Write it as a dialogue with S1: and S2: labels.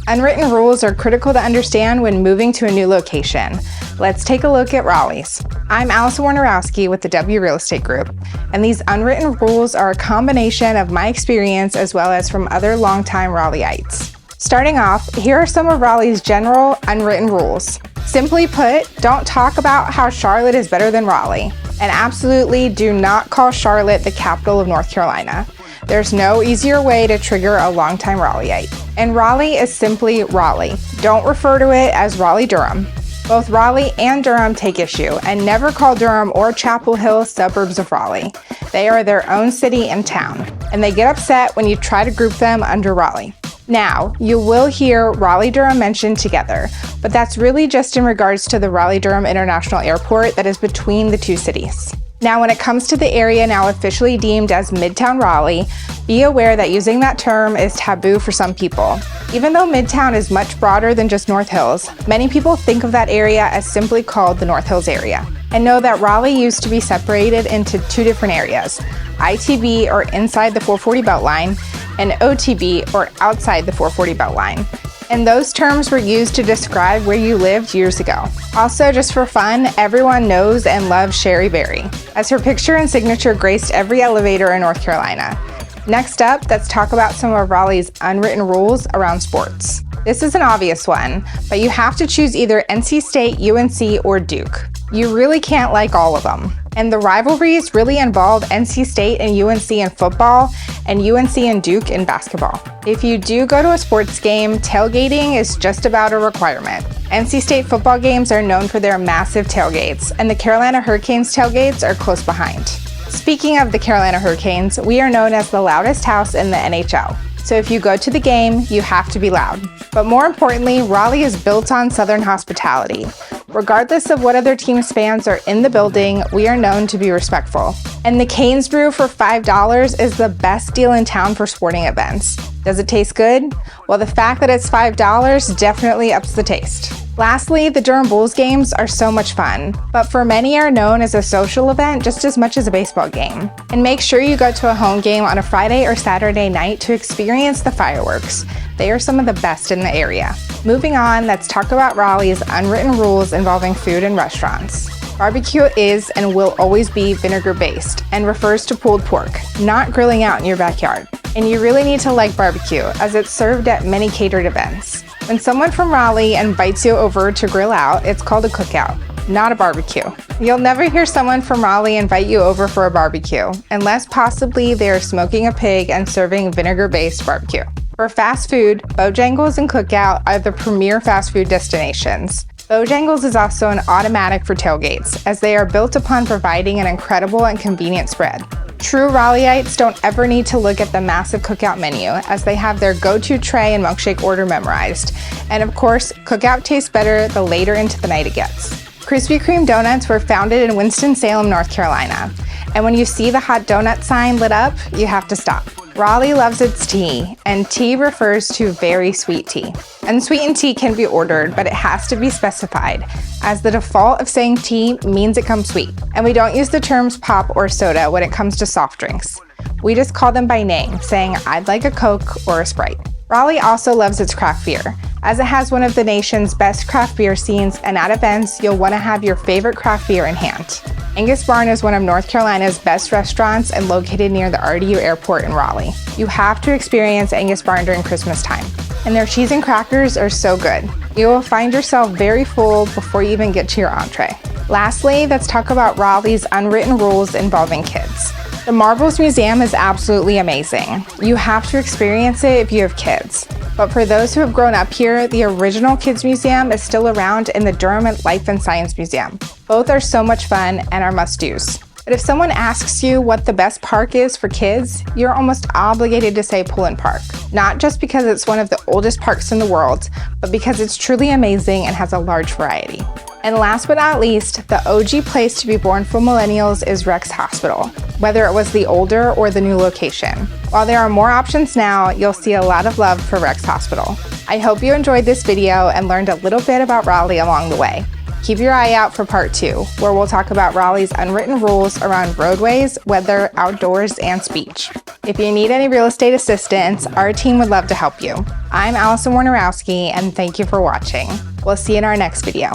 S1: Unwritten rules are critical to understand when moving to a new location. Let's take a look at Raleigh's. I'm Alison Wojnarowski with the W Real Estate Group, and these unwritten rules are a combination of my experience as well as from other longtime Raleigheites. Starting off, here are some of Raleigh's general unwritten rules. Simply put, don't talk about how Charlotte is better than Raleigh, and absolutely do not call Charlotte the capital of North Carolina. There's no easier way to trigger a longtime Raleighite. And Raleigh is simply Raleigh. Don't refer to it as Raleigh-Durham. Both Raleigh and Durham take issue, and never call Durham or Chapel Hill suburbs of Raleigh. They are their own city and town, and they get upset when you try to group them under Raleigh. Now, you will hear Raleigh-Durham mentioned together, but that's really just in regards to the Raleigh-Durham International Airport that is between the two cities. Now, when it comes to the area now officially deemed as Midtown Raleigh, be aware that using that term is taboo for some people. Even though Midtown is much broader than just North Hills, many people think of that area as simply called the North Hills area. And know that Raleigh used to be separated into two different areas, ITB or inside the 440 Beltline, and OTB or outside the 440 Beltline. And those terms were used to describe where you lived years ago. Also, just for fun, everyone knows and loves Sherry Berry, as her picture and signature graced every elevator in North Carolina. Next up, let's talk about some of Raleigh's unwritten rules around sports. This is an obvious one, but you have to choose either NC State, UNC, or Duke. You really can't like all of them. And the rivalries really involve NC State and UNC in football and UNC and Duke in basketball. If you do go to a sports game, tailgating is just about a requirement. NC State football games are known for their massive tailgates, and the Carolina Hurricanes tailgates are close behind. Speaking of the Carolina Hurricanes, we are known as the loudest house in the NHL. So if you go to the game, you have to be loud. But more importantly, Raleigh is built on Southern hospitality. Regardless of what other team's fans are in the building, we are known to be respectful. And the Canes Brew for $5 is the best deal in town for sporting events. Does it taste good? Well, the fact that it's $5 definitely ups the taste. Lastly, the Durham Bulls games are so much fun, but for many are known as a social event just as much as a baseball game. And make sure you go to a home game on a Friday or Saturday night to experience the fireworks. They are some of the best in the area. Moving on, let's talk about Raleigh's unwritten rules involving food and restaurants. Barbecue is and will always be vinegar-based and refers to pulled pork, not grilling out in your backyard. And you really need to like barbecue, as it's served at many catered events. When someone from Raleigh invites you over to grill out, it's called a cookout, not a barbecue. You'll never hear someone from Raleigh invite you over for a barbecue, unless possibly they are smoking a pig and serving vinegar-based barbecue. For fast food, Bojangles and Cookout are the premier fast food destinations. Bojangles is also an automatic for tailgates, as they are built upon providing an incredible and convenient spread. True Raleigheites don't ever need to look at the massive cookout menu, as they have their go-to tray and milkshake order memorized. And of course, cookout tastes better the later into the night it gets. Krispy Kreme donuts were founded in Winston-Salem, North Carolina. And when you see the hot donut sign lit up, you have to stop. Raleigh loves its tea, and tea refers to very sweet tea. Unsweetened tea can be ordered, but it has to be specified, as the default of saying tea means it comes sweet. And we don't use the terms pop or soda when it comes to soft drinks. We just call them by name, saying I'd like a Coke or a Sprite. Raleigh also loves its craft beer, as it has one of the nation's best craft beer scenes, and at events, you'll want to have your favorite craft beer in hand. Angus Barn is one of North Carolina's best restaurants and located near the RDU Airport in Raleigh. You have to experience Angus Barn during Christmas time, and their cheese and crackers are so good. You will find yourself very full before you even get to your entree. Lastly, let's talk about Raleigh's unwritten rules involving kids. The Marbles Museum is absolutely amazing. You have to experience it if you have kids. But for those who have grown up here, the original Kids Museum is still around in the Durham Life and Science Museum. Both are so much fun and are must-dos. But if someone asks you what the best park is for kids, you're almost obligated to say Pullen Park. Not just because it's one of the oldest parks in the world, but because it's truly amazing and has a large variety. And last but not least, the OG place to be born for millennials is Rex Hospital, whether it was the older or the new location. While there are more options now, you'll see a lot of love for Rex Hospital. I hope you enjoyed this video and learned a little bit about Raleigh along the way. Keep your eye out for part 2, where we'll talk about Raleigh's unwritten rules around roadways, weather, outdoors, and speech. If you need any real estate assistance, our team would love to help you. I'm Alison Wojnarowski, and thank you for watching. We'll see you in our next video.